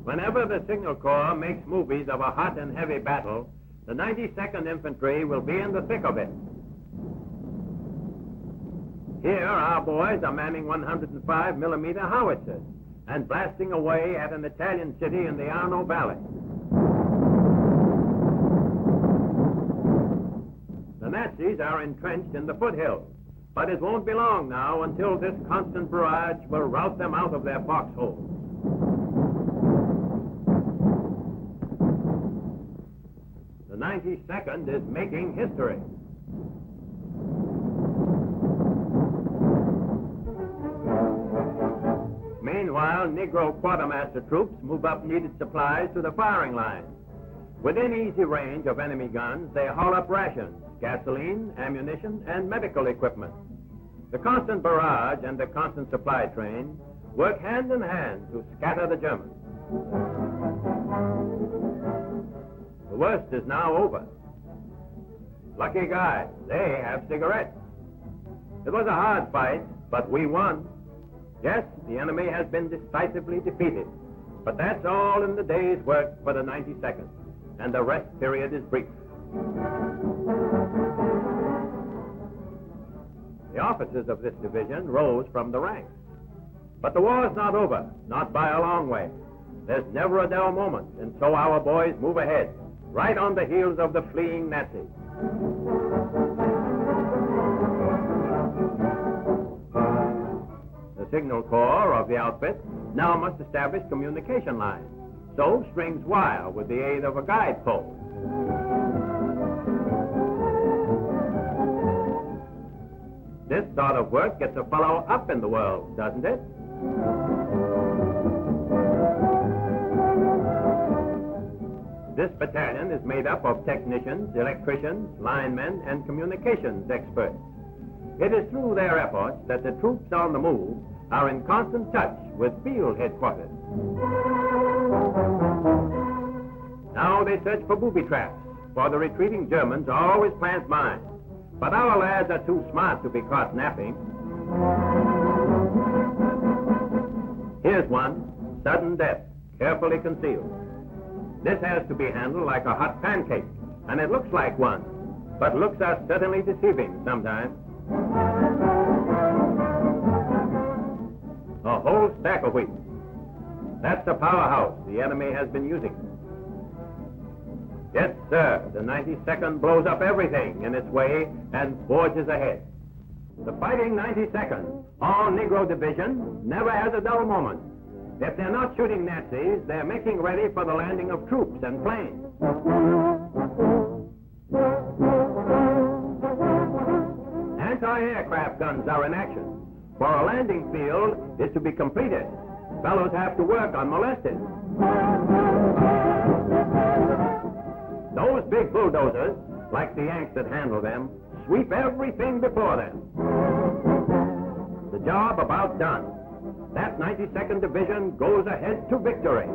Whenever the Signal Corps makes movies of a hot and heavy battle, the 92nd Infantry will be in the thick of it. Here, our boys are manning 105 millimeter howitzers and blasting away at an Italian city in the Arno Valley. The Nazis are entrenched in the foothills, but it won't be long now until this constant barrage will rout them out of their foxholes. The 92nd is making history. Meanwhile, Negro quartermaster troops move up needed supplies to the firing line. Within easy range of enemy guns, they haul up rations, gasoline, ammunition, and medical equipment. The constant barrage and the constant supply train work hand in hand to scatter the Germans. The worst is now over. Lucky guys, they have cigarettes. It was a hard fight, but we won. Yes, the enemy has been decisively defeated, but that's all in the day's work for the 92nd, and the rest period is brief. The officers of this division rose from the ranks. But the war's not over, not by a long way. There's never a dull moment, and so our boys move ahead, right on the heels of the fleeing Nazis. The Signal Corps of the outfit now must establish communication lines, so strings wire with the aid of a guide pole. This sort of work gets a fellow up in the world, doesn't it? This battalion is made up of technicians, electricians, linemen, and communications experts. It is through their efforts that the troops on the move are in constant touch with field headquarters. Now they search for booby traps, for the retreating Germans always plant mines. But our lads are too smart to be caught napping. Here's one, sudden death, carefully concealed. This has to be handled like a hot pancake, and it looks like one, but looks are certainly deceiving sometimes. A whole stack of wheat. That's the powerhouse the enemy has been using. Yes, sir, the 92nd blows up everything in its way and forges ahead. The fighting 92nd, all Negro division, never has a dull moment. If they're not shooting Nazis, they're making ready for the landing of troops and planes. Anti-aircraft guns are in action, for a landing field is to be completed. Fellows have to work unmolested. Those big bulldozers, like the Yanks that handle them, sweep everything before them. The job about done. That 92nd Division goes ahead to victory.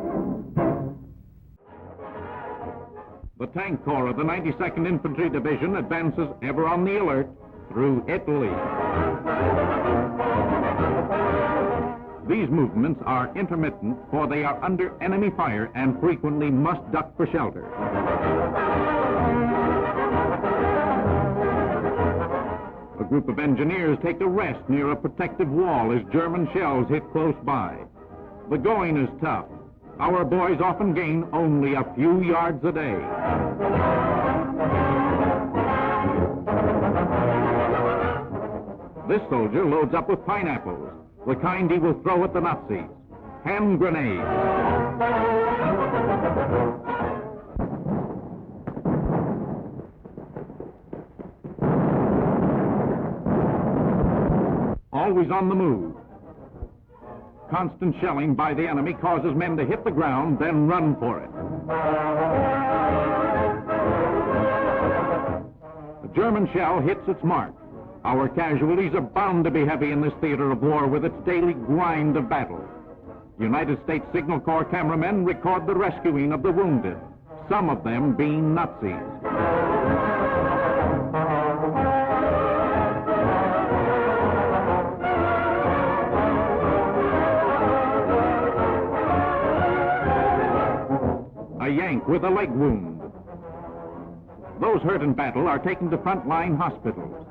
The Tank Corps of the 92nd Infantry Division advances ever on the alert through Italy. These movements are intermittent, for they are under enemy fire and frequently must duck for shelter. A group of engineers take a rest near a protective wall as German shells hit close by. The going is tough. Our boys often gain only a few yards a day. This soldier loads up with pineapples, the kind he will throw at the Nazis. Hand grenades. Always on the move. Constant shelling by the enemy causes men to hit the ground, then run for it. The German shell hits its mark. Our casualties are bound to be heavy in this theater of war with its daily grind of battle. United States Signal Corps cameramen record the rescuing of the wounded, some of them being Nazis. tank with a leg wound. Those hurt in battle are taken to frontline hospitals.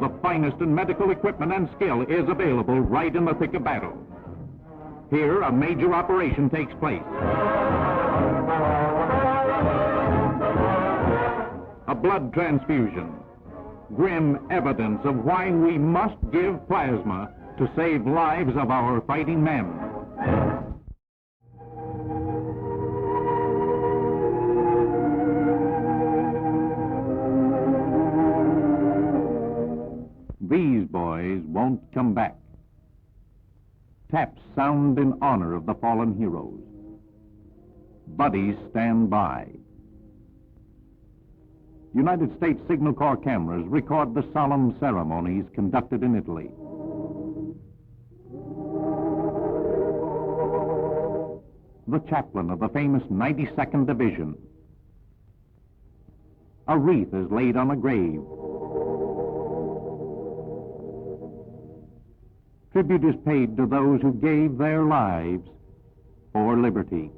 The finest in medical equipment and skill is available right in the thick of battle. Here, a major operation takes place. A blood transfusion. Grim evidence of why we must give plasma to save lives of our fighting men. These boys won't come back. Taps sound in honor of the fallen heroes. Buddies stand by. United States Signal Corps cameras record the solemn ceremonies conducted in Italy. The chaplain of the famous 92nd Division. A wreath is laid on a grave. Tribute is paid to those who gave their lives for liberty.